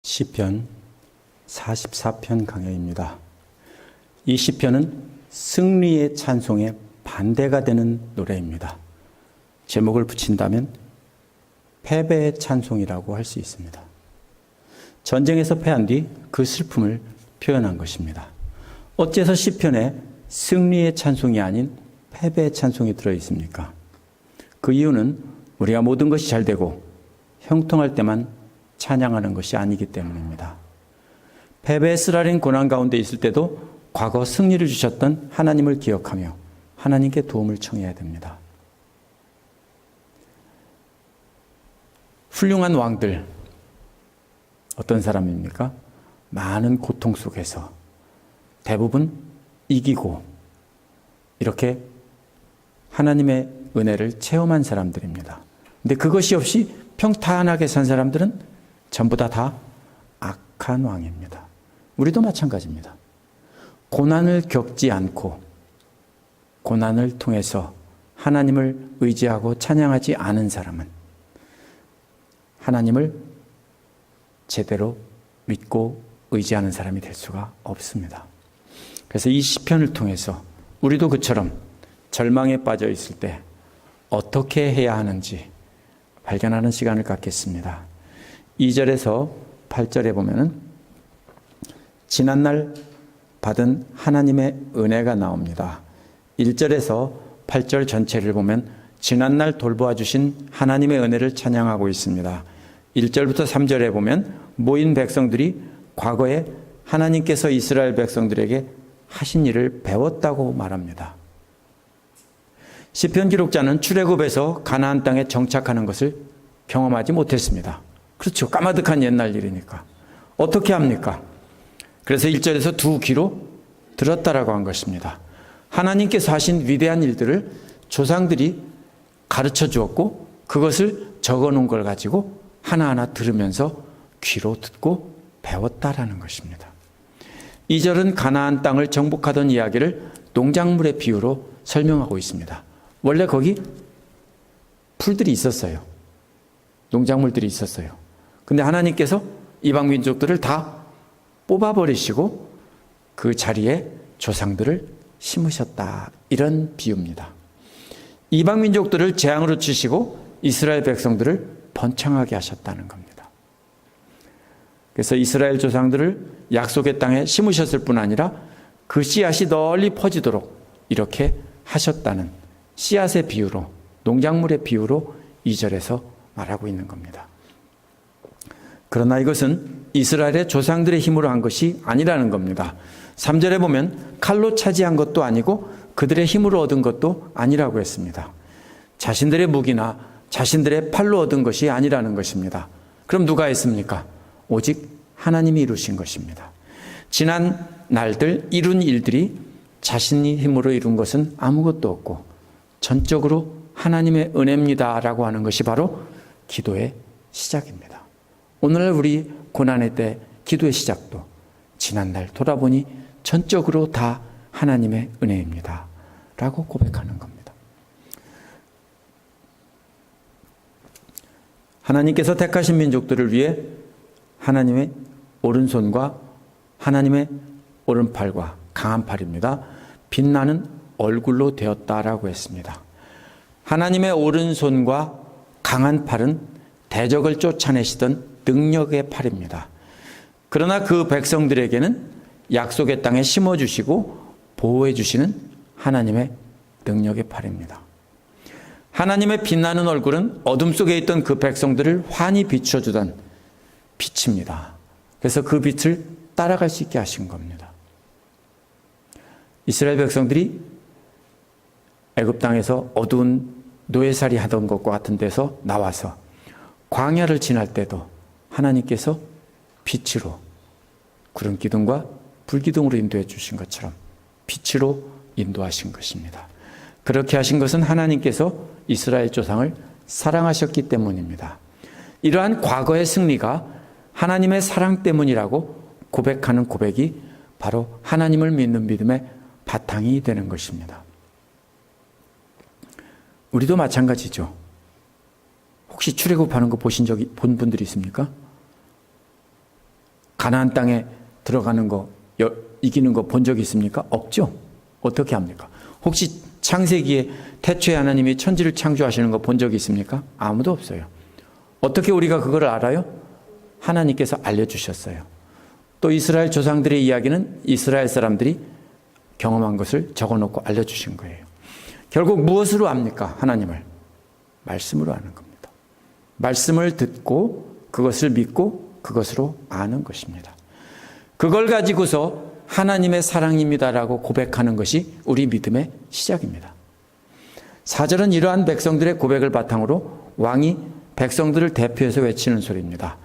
시편 44편 강해입니다. 이 시편은 승리의 찬송에 반대가 되는 노래입니다. 제목을 붙인다면 패배의 찬송이라고 할 수 있습니다. 전쟁에서 패한 뒤 그 슬픔을 표현한 것입니다. 어째서 시편에 승리의 찬송이 아닌 패배의 찬송이 들어있습니까? 그 이유는 우리가 모든 것이 잘 되고 형통할 때만 찬양하는 것이 아니기 때문입니다. 패배의 쓰라린 고난 가운데 있을 때도 과거 승리를 주셨던 하나님을 기억하며 하나님께 도움을 청해야 됩니다. 훌륭한 왕들, 어떤 사람입니까? 많은 고통 속에서 대부분 이기고 이렇게 하나님의 은혜를 체험한 사람들입니다. 근데 그것이 없이 평탄하게 산 사람들은 전부 다 악한 왕입니다. 우리도 마찬가지입니다. 고난을 겪지 않고 고난을 통해서 하나님을 의지하고 찬양하지 않은 사람은 하나님을 제대로 믿고 의지하는 사람이 될 수가 없습니다. 그래서 이 시편을 통해서 우리도 그처럼 절망에 빠져 있을 때 어떻게 해야 하는지 발견하는 시간을 갖겠습니다. 2절에서 8절에 보면은 지난날 받은 하나님의 은혜가 나옵니다. 1절에서 8절 전체를 보면 지난날 돌보아 주신 하나님의 은혜를 찬양하고 있습니다. 1절부터 3절에 보면 모인 백성들이 과거에 하나님께서 이스라엘 백성들에게 하신 일을 배웠다고 말합니다. 시편 기록자는 출애굽에서 가나안 땅에 정착하는 것을 경험하지 못했습니다. 그렇죠. 까마득한 옛날 일이니까. 어떻게 합니까? 그래서 1절에서 두 귀로 들었다라고 한 것입니다. 하나님께서 하신 위대한 일들을 조상들이 가르쳐 주었고 그것을 적어 놓은 걸 가지고 하나하나 들으면서 귀로 듣고 배웠다라는 것입니다. 2절은 가나안 땅을 정복하던 이야기를 농작물의 비유로 설명하고 있습니다. 원래 거기 풀들이 있었어요. 농작물들이 있었어요. 근데 하나님께서 이방 민족들을 다 뽑아버리시고 그 자리에 조상들을 심으셨다. 이런 비유입니다. 이방 민족들을 재앙으로 치시고 이스라엘 백성들을 번창하게 하셨다는 겁니다. 그래서 이스라엘 조상들을 약속의 땅에 심으셨을 뿐 아니라 그 씨앗이 널리 퍼지도록 이렇게 하셨다는 씨앗의 비유로, 농작물의 비유로 2절에서 말하고 있는 겁니다. 그러나 이것은 이스라엘의 조상들의 힘으로 한 것이 아니라는 겁니다. 3절에 보면 칼로 차지한 것도 아니고 그들의 힘으로 얻은 것도 아니라고 했습니다. 자신들의 무기나 자신들의 팔로 얻은 것이 아니라는 것입니다. 그럼 누가 했습니까? 오직 하나님이 이루신 것입니다. 지난 날들 이룬 일들이 자신이 힘으로 이룬 것은 아무것도 없고 전적으로 하나님의 은혜입니다 라고 하는 것이 바로 기도의 시작입니다. 오늘날 우리 고난의 때 기도의 시작도 지난날 돌아보니 전적으로 다 하나님의 은혜입니다 라고 고백하는 겁니다. 하나님께서 택하신 민족들을 위해 하나님의 오른손과 하나님의 오른팔과 강한 팔입니다. 빛나는 얼굴로 되었다라고 했습니다. 하나님의 오른손과 강한 팔은 대적을 쫓아내시던 능력의 팔입니다. 그러나 그 백성들에게는 약속의 땅에 심어주시고 보호해 주시는 하나님의 능력의 팔입니다. 하나님의 빛나는 얼굴은 어둠 속에 있던 그 백성들을 환히 비춰주던 빛입니다. 그래서 그 빛을 따라갈 수 있게 하신 겁니다. 이스라엘 백성들이 애굽 땅에서 어두운 노예살이 하던 것과 같은 데서 나와서 광야를 지날 때도 하나님께서 빛으로 구름 기둥과 불 기둥으로 인도해 주신 것처럼 빛으로 인도하신 것입니다. 그렇게 하신 것은 하나님께서 이스라엘 조상을 사랑하셨기 때문입니다. 이러한 과거의 승리가 하나님의 사랑 때문이라고 고백하는 고백이 바로 하나님을 믿는 믿음의 바탕이 되는 것입니다. 우리도 마찬가지죠. 혹시 출애굽하는 거 본 분들이 있습니까? 가나안 땅에 들어가는 거, 이기는 거 본 적 있습니까? 없죠. 어떻게 합니까? 혹시 창세기에 태초에 하나님이 천지를 창조하시는 거 본 적이 있습니까? 아무도 없어요. 어떻게 우리가 그걸 알아요? 하나님께서 알려주셨어요. 또 이스라엘 조상들의 이야기는 이스라엘 사람들이 경험한 것을 적어놓고 알려주신 거예요. 결국 무엇으로 압니까? 하나님을. 말씀으로 아는 겁니다. 말씀을 듣고 그것을 믿고 그것으로 아는 것입니다. 그걸 가지고서 하나님의 사랑입니다라고 고백하는 것이 우리 믿음의 시작입니다. 4절은 이러한 백성들의 고백을 바탕으로 왕이 백성들을 대표해서 외치는 소리입니다.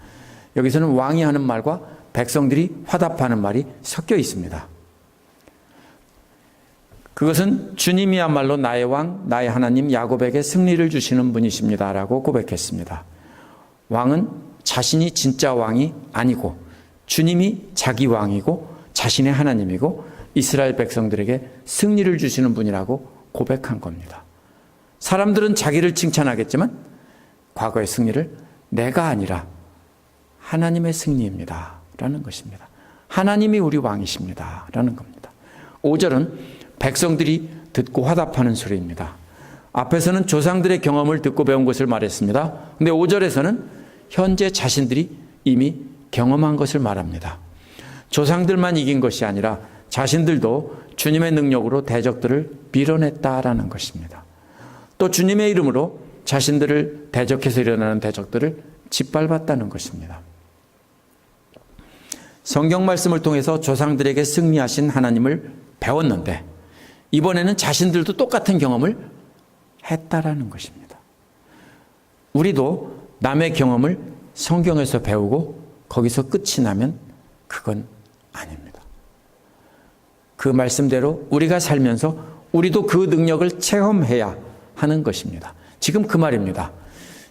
여기서는 왕이 하는 말과 백성들이 화답하는 말이 섞여 있습니다. 그것은 주님이야말로 나의 왕, 나의 하나님 야곱에게 승리를 주시는 분이십니다라고 고백했습니다. 왕은 자신이 진짜 왕이 아니고 주님이 자기 왕이고 자신의 하나님이고 이스라엘 백성들에게 승리를 주시는 분이라고 고백한 겁니다. 사람들은 자기를 칭찬하겠지만 과거의 승리를 내가 아니라 하나님의 승리입니다 라는 것입니다. 하나님이 우리 왕이십니다 라는 겁니다. 5절은 백성들이 듣고 화답하는 소리입니다. 앞에서는 조상들의 경험을 듣고 배운 것을 말했습니다. 근데 5절에서는 현재 자신들이 이미 경험한 것을 말합니다. 조상들만 이긴 것이 아니라 자신들도 주님의 능력으로 대적들을 밀어냈다라는 것입니다. 또 주님의 이름으로 자신들을 대적해서 일어나는 대적들을 짓밟았다는 것입니다. 성경 말씀을 통해서 조상들에게 승리하신 하나님을 배웠는데 이번에는 자신들도 똑같은 경험을 했다라는 것입니다. 우리도 남의 경험을 성경에서 배우고 거기서 끝이 나면 그건 아닙니다. 그 말씀대로 우리가 살면서 우리도 그 능력을 체험해야 하는 것입니다. 지금 그 말입니다.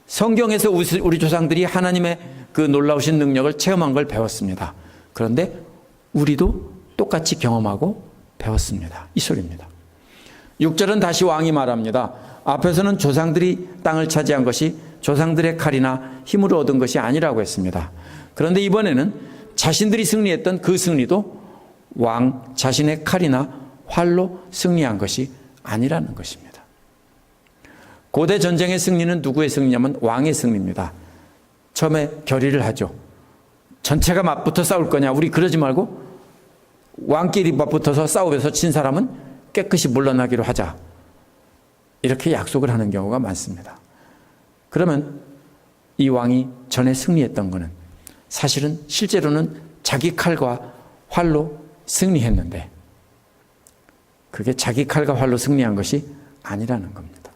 성경에서 우리 조상들이 하나님의 그 놀라우신 능력을 체험한 걸 배웠습니다. 그런데 우리도 똑같이 경험하고 배웠습니다. 이 소리입니다. 6절은 다시 왕이 말합니다. 앞에서는 조상들이 땅을 차지한 것이 조상들의 칼이나 힘으로 얻은 것이 아니라고 했습니다. 그런데 이번에는 자신들이 승리했던 그 승리도 왕 자신의 칼이나 활로 승리한 것이 아니라는 것입니다. 고대 전쟁의 승리는 누구의 승리냐면 왕의 승리입니다. 처음에 결의를 하죠. 전체가 맞붙어 싸울 거냐? 우리 그러지 말고 왕끼리 맞붙어서 싸우면서 진 사람은 깨끗이 물러나기로 하자. 이렇게 약속을 하는 경우가 많습니다. 그러면 이 왕이 전에 승리했던 것은 사실은 실제로는 자기 칼과 활로 승리했는데 그게 자기 칼과 활로 승리한 것이 아니라는 겁니다.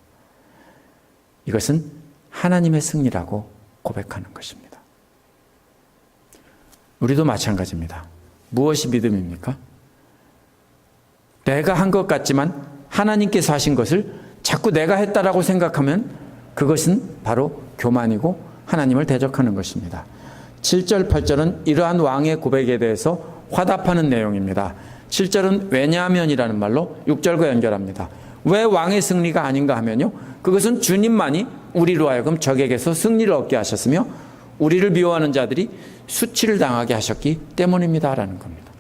이것은 하나님의 승리라고 고백하는 것입니다. 우리도 마찬가지입니다. 무엇이 믿음입니까? 내가 한 것 같지만 하나님께서 하신 것을 자꾸 내가 했다라고 생각하면 그것은 바로 교만이고 하나님을 대적하는 것입니다. 7절, 8절은 이러한 왕의 고백에 대해서 화답하는 내용입니다. 7절은 왜냐하면이라는 말로 6절과 연결합니다. 왜 왕의 승리가 아닌가 하면요. 그것은 주님만이 우리로 하여금 적에게서 승리를 얻게 하셨으며 우리를 미워하는 자들이 수치를 당하게 하셨기 때문입니다라는 겁니다.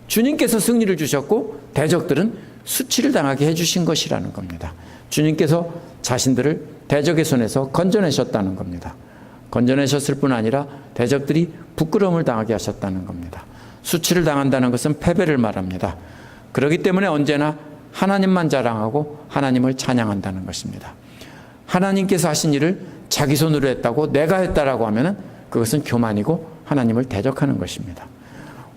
주님께서 승리를 주셨고 대적들은 수치를 당하게 해주신 것이라는 겁니다. 주님께서 자신들을 대적의 손에서 건져내셨다는 겁니다. 건져내셨을 뿐 아니라 대적들이 부끄러움을 당하게 하셨다는 겁니다. 수치를 당한다는 것은 패배를 말합니다. 그렇기 때문에 언제나 하나님만 자랑하고 하나님을 찬양한다는 것입니다. 하나님께서 하신 일을 자기 손으로 했다고 내가 했다라고 하면 그것은 교만이고 하나님을 대적하는 것입니다.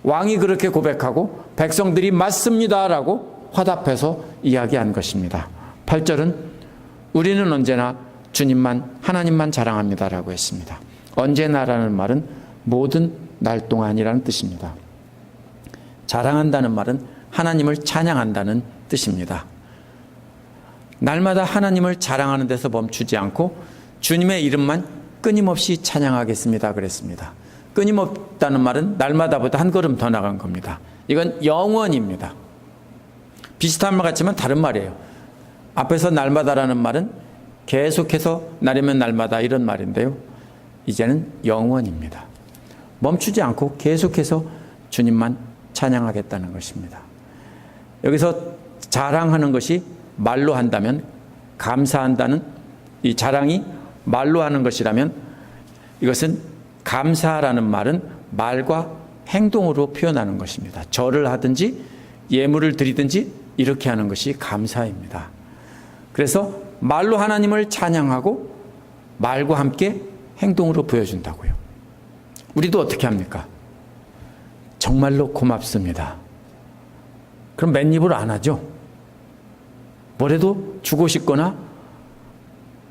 왕이 그렇게 고백하고 백성들이 맞습니다라고 화답해서 이야기한 것입니다. 8절은 우리는 언제나 주님만 하나님만 자랑합니다라고 했습니다. 언제나라는 말은 모든 날 동안이라는 뜻입니다. 자랑한다는 말은 하나님을 찬양한다는 뜻입니다. 날마다 하나님을 자랑하는 데서 멈추지 않고 주님의 이름만 끊임없이 찬양하겠습니다 그랬습니다. 끊임없다는 말은 날마다보다 한 걸음 더 나간 겁니다. 이건 영원입니다. 비슷한 말 같지만 다른 말이에요. 앞에서 날마다라는 말은 계속해서 날이면 날마다 이런 말인데요. 이제는 영원입니다. 멈추지 않고 계속해서 주님만 찬양하겠다는 것입니다. 여기서 자랑하는 것이 말로 한다면, 감사한다는 이 자랑이 말로 하는 것이라면, 이것은 감사라는 말은 말과 행동으로 표현하는 것입니다. 절을 하든지 예물을 드리든지 이렇게 하는 것이 감사입니다. 그래서 말로 하나님을 찬양하고 말과 함께 행동으로 보여준다고요. 우리도 어떻게 합니까? 정말로 고맙습니다. 그럼 맨입으로 안 하죠. 뭐라도 주고 싶거나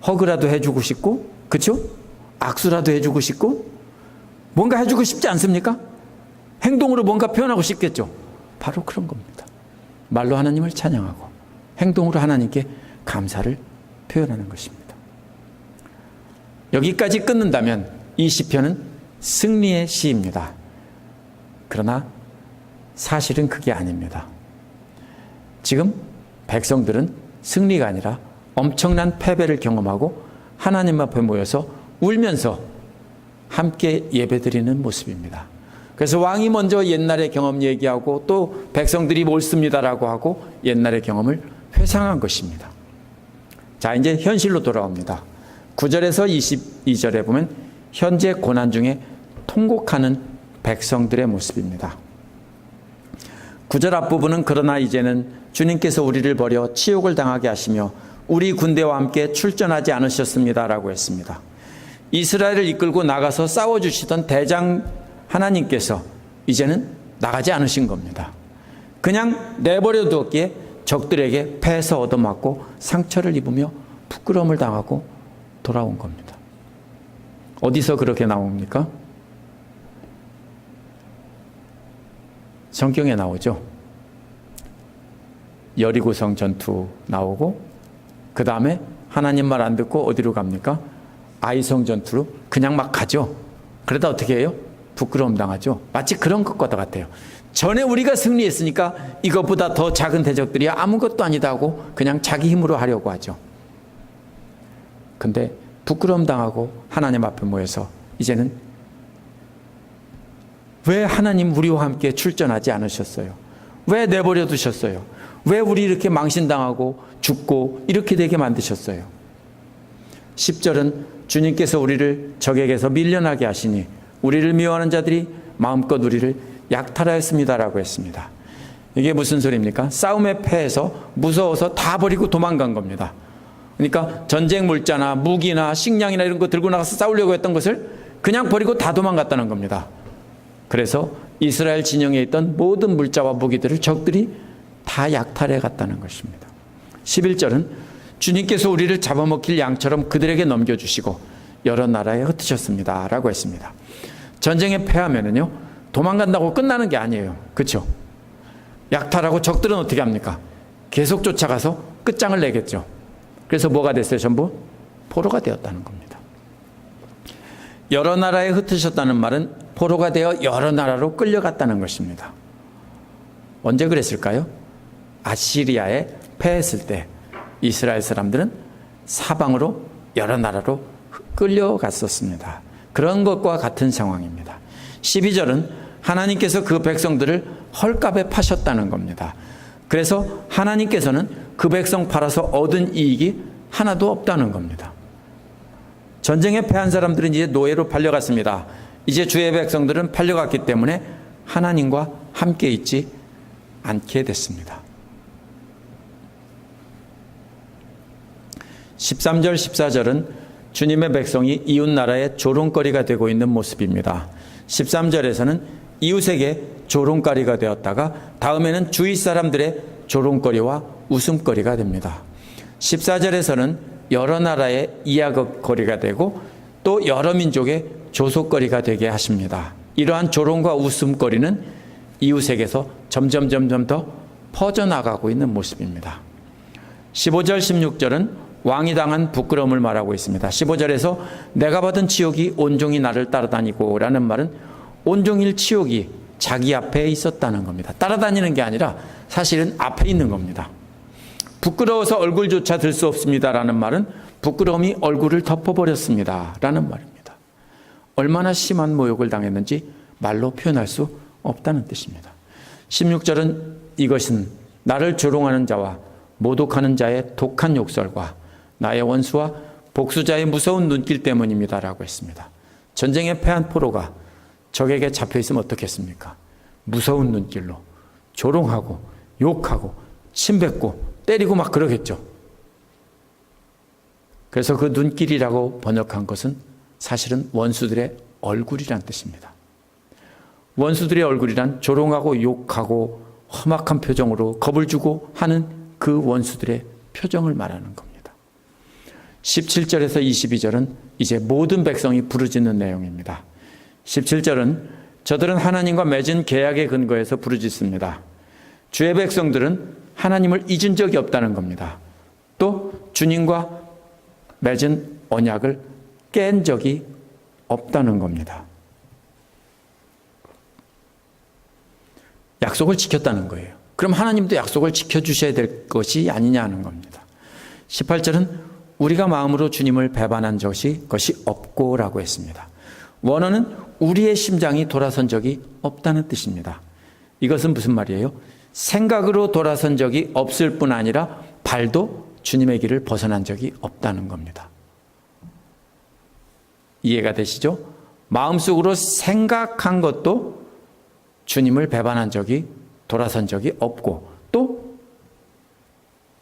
허그라도 해주고 싶고, 그렇죠? 악수라도 해주고 싶고, 뭔가 해주고 싶지 않습니까? 행동으로 뭔가 표현하고 싶겠죠. 바로 그런 겁니다. 말로 하나님을 찬양하고 행동으로 하나님께 감사를 표현하는 것입니다. 여기까지 끊는다면 이 시편은 승리의 시입니다. 그러나 사실은 그게 아닙니다. 지금 백성들은 승리가 아니라 엄청난 패배를 경험하고 하나님 앞에 모여서 울면서 함께 예배드리는 모습입니다. 그래서 왕이 먼저 옛날의 경험 얘기하고 또 백성들이 옳습니다라고 하고 옛날의 경험을 회상한 것입니다. 자, 이제 현실로 돌아옵니다. 9절에서 22절에 보면 현재 고난 중에 통곡하는 백성들의 모습입니다. 9절 앞부분은 그러나 이제는 주님께서 우리를 버려 치욕을 당하게 하시며 우리 군대와 함께 출전하지 않으셨습니다라고 했습니다. 이스라엘을 이끌고 나가서 싸워주시던 대장 하나님께서 이제는 나가지 않으신 겁니다. 그냥 내버려 두었기에 적들에게 패해서 얻어맞고 상처를 입으며 부끄러움을 당하고 돌아온 겁니다. 어디서 그렇게 나옵니까? 성경에 나오죠. 여리고성 전투 나오고 그 다음에 하나님 말 안 듣고 어디로 갑니까? 아이성 전투로 그냥 막 가죠. 그러다 어떻게 해요? 부끄러움 당하죠. 마치 그런 것과 같아요. 전에 우리가 승리했으니까 이것보다 더 작은 대적들이 아무것도 아니다 하고 그냥 자기 힘으로 하려고 하죠. 근데 부끄러움 당하고 하나님 앞에 모여서 이제는 왜 하나님 우리와 함께 출전하지 않으셨어요? 왜 내버려 두셨어요? 왜 우리 이렇게 망신당하고 죽고 이렇게 되게 만드셨어요? 10절은 주님께서 우리를 적에게서 밀려나게 하시니 우리를 미워하는 자들이 마음껏 우리를 약탈하였습니다라고 했습니다. 이게 무슨 소리입니까? 싸움에 패해서 무서워서 다 버리고 도망간 겁니다. 그러니까 전쟁 물자나 무기나 식량이나 이런 거 들고 나가서 싸우려고 했던 것을 그냥 버리고 다 도망갔다는 겁니다. 그래서 이스라엘 진영에 있던 모든 물자와 무기들을 적들이 다 약탈해 갔다는 것입니다. 11절은 주님께서 우리를 잡아먹힐 양처럼 그들에게 넘겨주시고 여러 나라에 흩으셨습니다 라고 했습니다. 전쟁에 패하면은요 도망간다고 끝나는 게 아니에요. 그렇죠? 약탈하고 적들은 어떻게 합니까? 계속 쫓아가서 끝장을 내겠죠. 그래서 뭐가 됐어요? 전부 포로가 되었다는 겁니다. 여러 나라에 흩으셨다는 말은 포로가 되어 여러 나라로 끌려갔다는 것입니다. 언제 그랬을까요? 아시리아에 패했을 때 이스라엘 사람들은 사방으로 여러 나라로 끌려갔었습니다. 그런 것과 같은 상황입니다. 12절은 하나님께서 그 백성들을 헐값에 파셨다는 겁니다. 그래서 하나님께서는 그 백성 팔아서 얻은 이익이 하나도 없다는 겁니다. 전쟁에 패한 사람들은 이제 노예로 팔려갔습니다. 이제 주의 백성들은 팔려갔기 때문에 하나님과 함께 있지 않게 됐습니다. 13절 14절은 주님의 백성이 이웃 나라의 조롱거리가 되고 있는 모습입니다. 13절에서는 이웃에게 조롱거리가 되었다가 다음에는 주위 사람들의 조롱거리와 웃음거리가 됩니다. 14절에서는 여러 나라의 이야기거리가 되고 또 여러 민족의 조속거리가 되게 하십니다. 이러한 조롱과 웃음거리는 이웃에게서 점점 더 퍼져나가고 있는 모습입니다. 15절 16절은 왕이 당한 부끄러움을 말하고 있습니다. 15절에서 내가 받은 치욕이 온종일 나를 따라다니고 라는 말은 온종일 치욕이 자기 앞에 있었다는 겁니다. 따라다니는 게 아니라 사실은 앞에 있는 겁니다. 부끄러워서 얼굴조차 들 수 없습니다 라는 말은 부끄러움이 얼굴을 덮어버렸습니다 라는 말입니다. 얼마나 심한 모욕을 당했는지 말로 표현할 수 없다는 뜻입니다. 16절은 이것은 나를 조롱하는 자와 모독하는 자의 독한 욕설과 나의 원수와 복수자의 무서운 눈길 때문입니다 라고 했습니다. 전쟁에 패한 포로가 적에게 잡혀있으면 어떻겠습니까? 무서운 눈길로 조롱하고 욕하고 침뱉고 때리고 막 그러겠죠. 그래서 그 눈길이라고 번역한 것은 사실은 원수들의 얼굴이란 뜻입니다. 원수들의 얼굴이란 조롱하고 욕하고 험악한 표정으로 겁을 주고 하는 그 원수들의 표정을 말하는 겁니다. 17절에서 22절은 이제 모든 백성이 부르짖는 내용입니다. 17절은 저들은 하나님과 맺은 계약의 근거에서 부르짖습니다. 주의 백성들은 하나님을 잊은 적이 없다는 겁니다. 또 주님과 맺은 언약을 깬 적이 없다는 겁니다. 약속을 지켰다는 거예요. 그럼 하나님도 약속을 지켜주셔야 될 것이 아니냐 하는 겁니다. 18절은 우리가 마음으로 주님을 배반한 것이 없고 라고 했습니다. 원어는 우리의 심장이 돌아선 적이 없다는 뜻입니다. 이것은 무슨 말이에요? 생각으로 돌아선 적이 없을 뿐 아니라 발도 주님의 길을 벗어난 적이 없다는 겁니다. 이해가 되시죠? 마음속으로 생각한 것도 주님을 배반한 적이, 돌아선 적이 없고, 또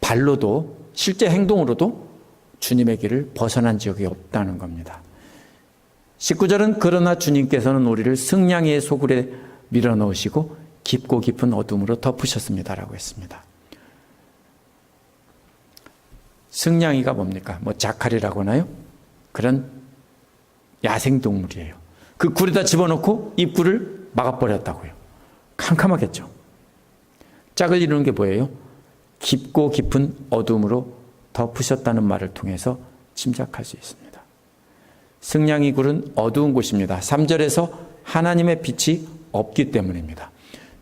발로도, 실제 행동으로도 주님의 길을 벗어난 적이 없다는 겁니다. 19절은 그러나 주님께서는 우리를 승냥이의 소굴에 밀어넣으시고 깊고 깊은 어둠으로 덮으셨습니다라고 했습니다. 승냥이가 뭡니까? 자칼이라고 하나요? 그런 야생동물이에요. 그 굴에다 집어넣고 입구를 막아버렸다고요. 캄캄하겠죠. 짝을 이루는 게 뭐예요? 깊고 깊은 어둠으로 덮으셨다는 말을 통해서 짐작할 수 있습니다. 승냥이 굴은 어두운 곳입니다. 3절에서 하나님의 빛이 없기 때문입니다.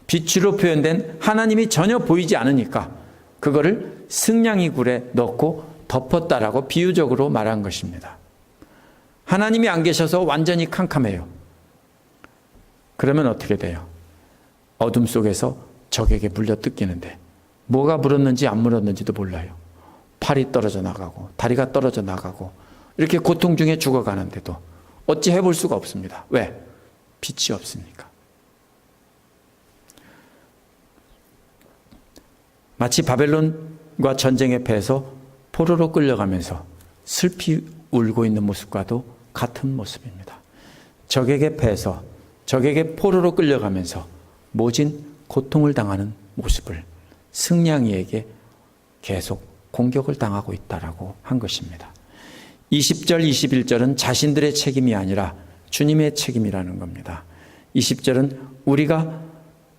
빛으로 표현된 하나님이 전혀 보이지 않으니까 그거를 승냥이 굴에 넣고 덮었다라고 비유적으로 말한 것입니다. 하나님이 안 계셔서 완전히 캄캄해요. 그러면 어떻게 돼요? 어둠 속에서 적에게 물려 뜯기는데 뭐가 물었는지 안 물었는지도 몰라요. 팔이 떨어져 나가고 다리가 떨어져 나가고 이렇게 고통 중에 죽어가는데도 어찌 해볼 수가 없습니다. 왜? 빛이 없으니까. 마치 바벨론과 전쟁에 패해서 포로로 끌려가면서 슬피 울고 있는 모습과도 같은 모습입니다. 적에게 패해서 적에게 포로로 끌려가면서 모진 고통을 당하는 모습을 승냥이에게 계속 공격을 당하고 있다라고 한 것입니다. 20절, 21절은 자신들의 책임이 아니라 주님의 책임이라는 겁니다. 20절은 우리가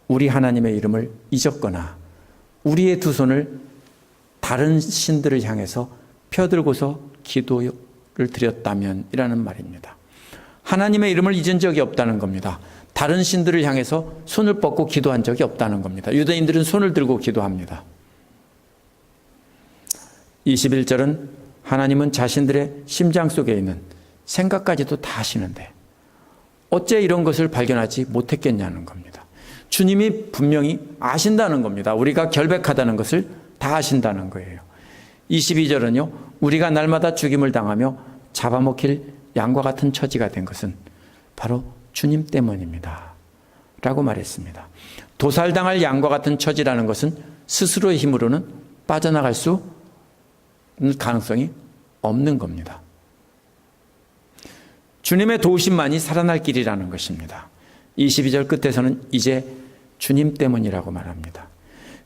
우리 하나님의 이름을 잊었거나 우리의 두 손을 다른 신들을 향해서 펴들고서 기도를 드렸다면 이라는 말입니다. 하나님의 이름을 잊은 적이 없다는 겁니다. 다른 신들을 향해서 손을 뻗고 기도한 적이 없다는 겁니다. 유대인들은 손을 들고 기도합니다. 21절은 하나님은 자신들의 심장 속에 있는 생각까지도 다 아시는데 어째 이런 것을 발견하지 못했겠냐는 겁니다. 주님이 분명히 아신다는 겁니다. 우리가 결백하다는 것을 다 아신다는 거예요. 22절은요. 우리가 날마다 죽임을 당하며 잡아먹힐 양과 같은 처지가 된 것은 바로 주님 때문입니다. 라고 말했습니다. 도살당할 양과 같은 처지라는 것은 스스로의 힘으로는 빠져나갈 수 있는 가능성이 없는 겁니다. 주님의 도우심만이 살아날 길이라는 것입니다. 22절 끝에서는 이제 주님 때문이라고 말합니다.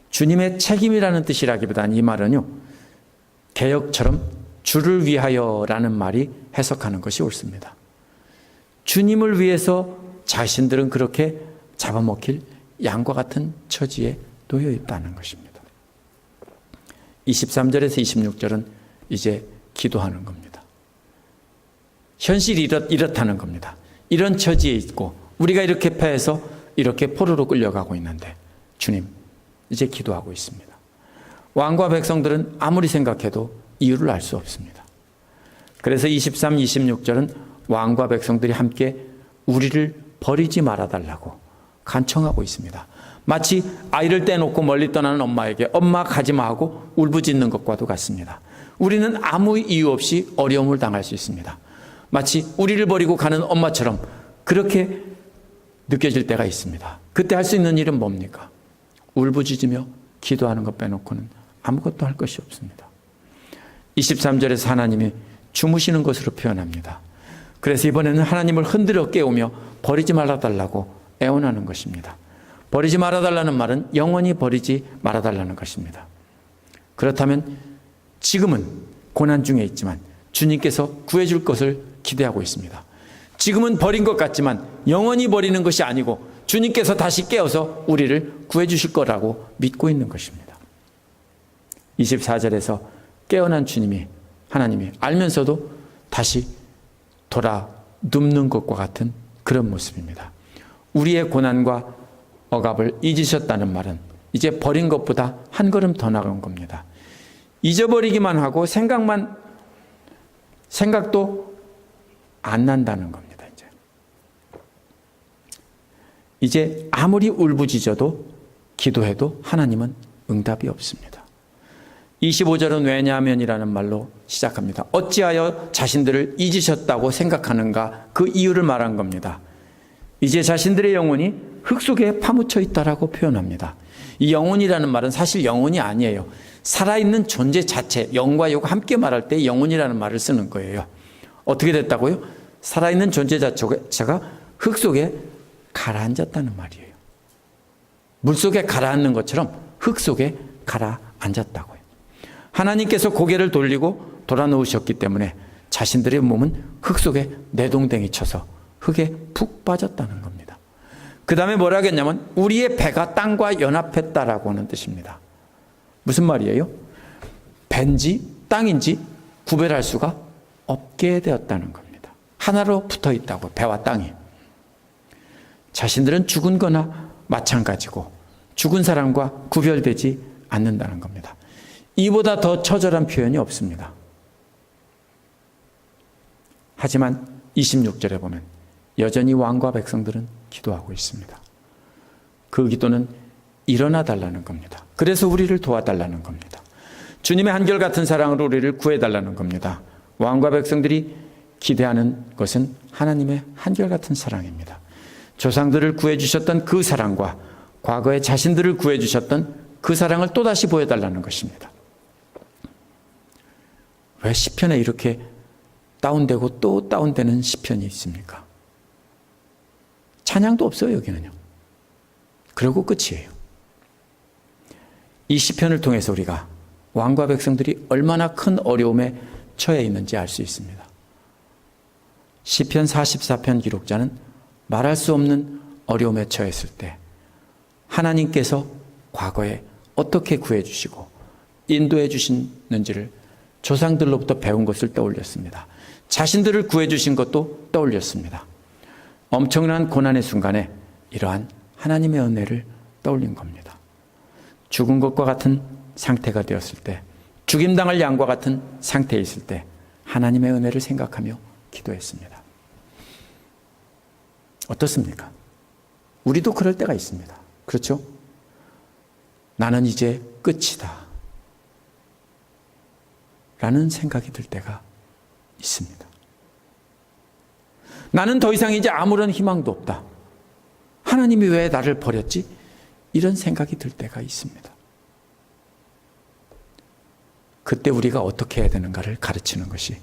주님의 책임이라는 뜻이라기보다는 이 말은요. 개역처럼 주를 위하여라는 말이 해석하는 것이 옳습니다. 주님을 위해서 자신들은 그렇게 잡아먹힐 양과 같은 처지에 놓여 있다는 것입니다. 23절에서 26절은 이제 기도하는 겁니다. 현실이 이렇다는 겁니다. 이런 처지에 있고 우리가 이렇게 패해서 이렇게 포로로 끌려가고 있는데 주님 이제 기도하고 있습니다. 왕과 백성들은 아무리 생각해도 이유를 알 수 없습니다. 그래서 23, 26절은 왕과 백성들이 함께 우리를 버리지 말아달라고 간청하고 있습니다. 마치 아이를 떼놓고 멀리 떠나는 엄마에게 엄마 가지마 하고 울부짖는 것과도 같습니다. 우리는 아무 이유 없이 어려움을 당할 수 있습니다. 마치 우리를 버리고 가는 엄마처럼 그렇게 느껴질 때가 있습니다. 그때 할 수 있는 일은 뭡니까? 울부짖으며 기도하는 것 빼놓고는 아무것도 할 것이 없습니다. 23절에서 하나님이 주무시는 것으로 표현합니다. 그래서 이번에는 하나님을 흔들어 깨우며 버리지 말아달라고 애원하는 것입니다. 버리지 말아달라는 말은 영원히 버리지 말아달라는 것입니다. 그렇다면 지금은 고난 중에 있지만 주님께서 구해줄 것을 기대하고 있습니다. 지금은 버린 것 같지만 영원히 버리는 것이 아니고 주님께서 다시 깨어서 우리를 구해주실 거라고 믿고 있는 것입니다. 24절에서 깨어난 하나님이 알면서도 다시 돌아 눕는 것과 같은 그런 모습입니다. 우리의 고난과 억압을 잊으셨다는 말은 이제 버린 것보다 한 걸음 더 나간 겁니다. 잊어버리기만 하고 생각도 안 난다는 겁니다. 이제 아무리 울부짖어도 기도해도 하나님은 응답이 없습니다. 25절은 왜냐하면이라는 말로 시작합니다. 어찌하여 자신들을 잊으셨다고 생각하는가 그 이유를 말한 겁니다. 이제 자신들의 영혼이 흙 속에 파묻혀 있다라고 표현합니다. 이 영혼이라는 말은 사실 영혼이 아니에요. 살아있는 존재 자체, 영과 요가 함께 말할 때 영혼이라는 말을 쓰는 거예요. 어떻게 됐다고요? 살아있는 존재 자체가 흙 속에 가라앉았다는 말이에요. 물 속에 가라앉는 것처럼 흙 속에 가라앉았다고요. 하나님께서 고개를 돌리고 돌아놓으셨기 때문에 자신들의 몸은 흙 속에 내동댕이 쳐서 흙에 푹 빠졌다는 겁니다. 그 다음에 뭐라 하겠냐면 우리의 배가 땅과 연합했다라고 하는 뜻입니다. 무슨 말이에요? 배인지 땅인지 구별할 수가 없게 되었다는 겁니다. 하나로 붙어 있다고, 배와 땅이. 자신들은 죽은 거나 마찬가지고 죽은 사람과 구별되지 않는다는 겁니다. 이보다 더 처절한 표현이 없습니다. 하지만 26절에 보면 여전히 왕과 백성들은 기도하고 있습니다. 그 기도는 일어나 달라는 겁니다. 그래서 우리를 도와달라는 겁니다. 주님의 한결같은 사랑으로 우리를 구해달라는 겁니다. 왕과 백성들이 기대하는 것은 하나님의 한결같은 사랑입니다. 조상들을 구해주셨던 그 사랑과 과거에 자신들을 구해주셨던 그 사랑을 또다시 보여달라는 것입니다. 왜 시편에 이렇게 다운되고 또 다운되는 시편이 있습니까? 찬양도 없어요, 여기는요. 그리고 끝이에요. 이 시편을 통해서 우리가 왕과 백성들이 얼마나 큰 어려움에 처해 있는지 알 수 있습니다. 시편 44편 기록자는 말할 수 없는 어려움에 처했을 때 하나님께서 과거에 어떻게 구해주시고 인도해 주시는지를 조상들로부터 배운 것을 떠올렸습니다. 자신들을 구해주신 것도 떠올렸습니다. 엄청난 고난의 순간에 이러한 하나님의 은혜를 떠올린 겁니다. 죽은 것과 같은 상태가 되었을 때, 죽임당할 양과 같은 상태에 있을 때 하나님의 은혜를 생각하며 기도했습니다. 어떻습니까? 우리도 그럴 때가 있습니다. 그렇죠? 나는 이제 끝이다 라는 생각이 들 때가 있습니다. 나는 더 이상 이제 아무런 희망도 없다. 하나님이 왜 나를 버렸지? 이런 생각이 들 때가 있습니다. 그때 우리가 어떻게 해야 되는가를 가르치는 것이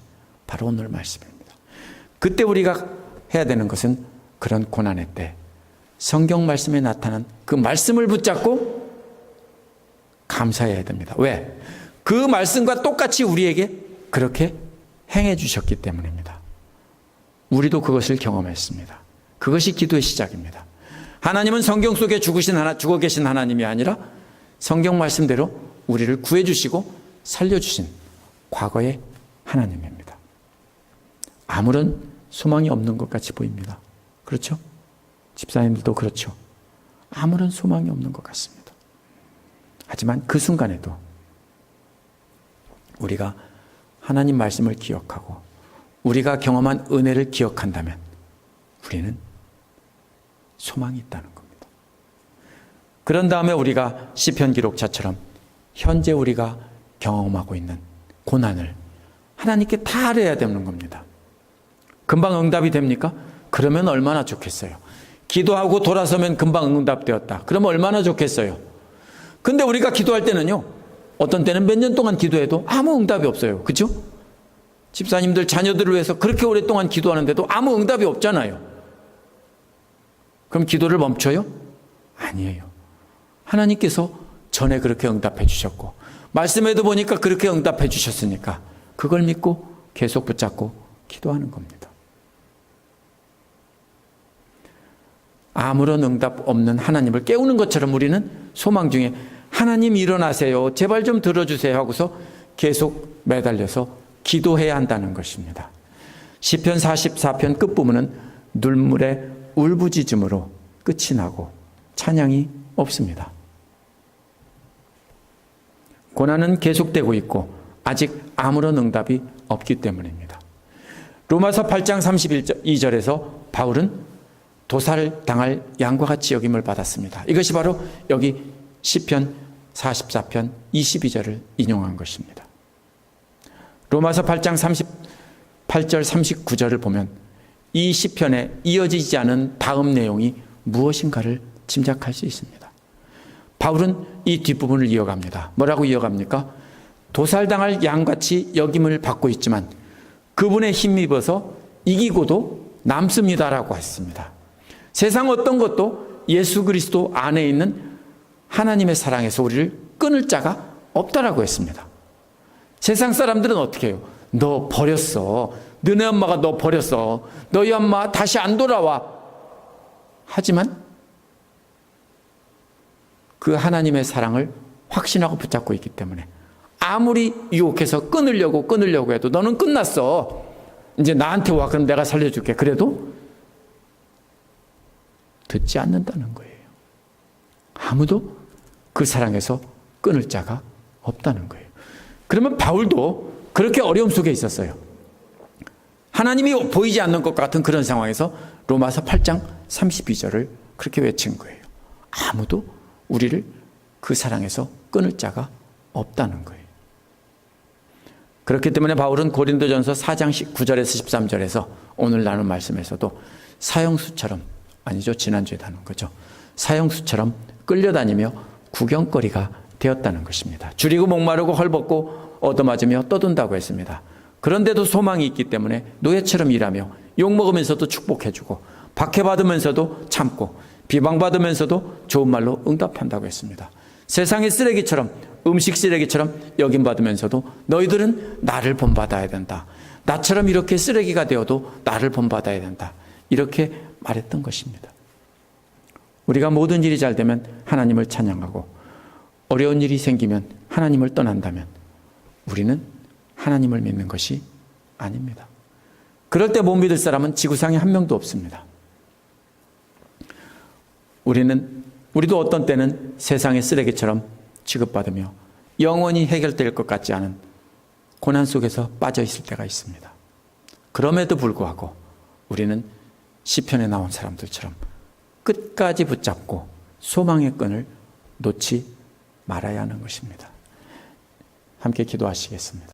바로 오늘 말씀입니다. 그때 우리가 해야 되는 것은 그런 고난의 때 성경 말씀에 나타난 그 말씀을 붙잡고 감사해야 됩니다. 왜? 그 말씀과 똑같이 우리에게 그렇게 행해 주셨기 때문입니다. 우리도 그것을 경험했습니다. 그것이 기도의 시작입니다. 하나님은 성경 속에 죽어 계신 하나님이 아니라 성경 말씀대로 우리를 구해주시고 살려주신 과거의 하나님입니다. 아무런 소망이 없는 것 같이 보입니다. 그렇죠? 집사님들도 그렇죠. 아무런 소망이 없는 것 같습니다. 하지만 그 순간에도 우리가 하나님 말씀을 기억하고 우리가 경험한 은혜를 기억한다면 우리는 소망이 있다는 겁니다. 그런 다음에 우리가 시편 기록자처럼 현재 우리가 경험하고 있는 고난을 하나님께 다 알아야 되는 겁니다. 금방 응답이 됩니까? 그러면 얼마나 좋겠어요. 기도하고 돌아서면 금방 응답되었다. 그러면 얼마나 좋겠어요. 근데 우리가 기도할 때는요, 어떤 때는 몇 년 동안 기도해도 아무 응답이 없어요. 그렇죠? 집사님들 자녀들을 위해서 그렇게 오랫동안 기도하는데도 아무 응답이 없잖아요. 그럼 기도를 멈춰요? 아니에요. 하나님께서 전에 그렇게 응답해 주셨고 말씀에도 보니까 그렇게 응답해 주셨으니까 그걸 믿고 계속 붙잡고 기도하는 겁니다. 아무런 응답 없는 하나님을 깨우는 것처럼 우리는 소망 중에 하나님 일어나세요. 제발 좀 들어주세요 하고서 계속 매달려서 기도해야 한다는 것입니다. 시편 44편 끝부분은 눈물의 울부짖음으로 끝이 나고 찬양이 없습니다. 고난은 계속되고 있고 아직 아무런 응답이 없기 때문입니다. 로마서 8장 32절에서 바울은 도살당할 양과 같이 여김을 받았습니다. 이것이 바로 여기 시편 44편 22절을 인용한 것입니다. 로마서 8장 38절 39절을 보면 이 시편에 이어지지 않은 다음 내용이 무엇인가를 짐작할 수 있습니다. 바울은 이 뒷부분을 이어갑니다. 뭐라고 이어갑니까? 도살당할 양같이 여김을 받고 있지만 그분의 힘입어서 이기고도 남습니다라고 했습니다. 세상 어떤 것도 예수 그리스도 안에 있는 하나님의 사랑에서 우리를 끊을 자가 없다라고 했습니다. 세상 사람들은 어떻게 해요? 너 버렸어. 너네 엄마가 너 버렸어. 너희 엄마 다시 안 돌아와. 하지만 그 하나님의 사랑을 확신하고 붙잡고 있기 때문에 아무리 유혹해서 끊으려고 해도 너는 끝났어. 이제 나한테 와. 그럼 내가 살려줄게. 그래도 듣지 않는다는 거예요. 아무도 그 사랑에서 끊을 자가 없다는 거예요. 그러면 바울도 그렇게 어려움 속에 있었어요. 하나님이 보이지 않는 것 같은 그런 상황에서 로마서 8장 32절을 그렇게 외친 거예요. 아무도 우리를 그 사랑에서 끊을 자가 없다는 거예요. 그렇기 때문에 바울은 고린도전서 4장 9절에서 13절에서 오늘 나눈 말씀에서도 사형수처럼, 아니죠, 지난주에 다룬 거죠, 사형수처럼 끌려다니며 구경거리가 되었다는 것입니다. 줄이고 목마르고 헐벗고 얻어맞으며 떠든다고 했습니다. 그런데도 소망이 있기 때문에 노예처럼 일하며 욕먹으면서도 축복해주고 박해받으면서도 참고 비방받으면서도 좋은 말로 응답한다고 했습니다. 세상의 쓰레기처럼, 음식 쓰레기처럼 여김받으면서도 너희들은 나를 본받아야 된다. 나처럼 이렇게 쓰레기가 되어도 나를 본받아야 된다. 이렇게 말했던 것입니다. 우리가 모든 일이 잘 되면 하나님을 찬양하고 어려운 일이 생기면 하나님을 떠난다면 우리는 하나님을 믿는 것이 아닙니다. 그럴 때 못 믿을 사람은 지구상에 한 명도 없습니다. 우리도 어떤 때는 세상의 쓰레기처럼 취급받으며 영원히 해결될 것 같지 않은 고난 속에서 빠져 있을 때가 있습니다. 그럼에도 불구하고 우리는 시편에 나온 사람들처럼 끝까지 붙잡고 소망의 끈을 놓지 말아야 하는 것입니다. 함께 기도하시겠습니다.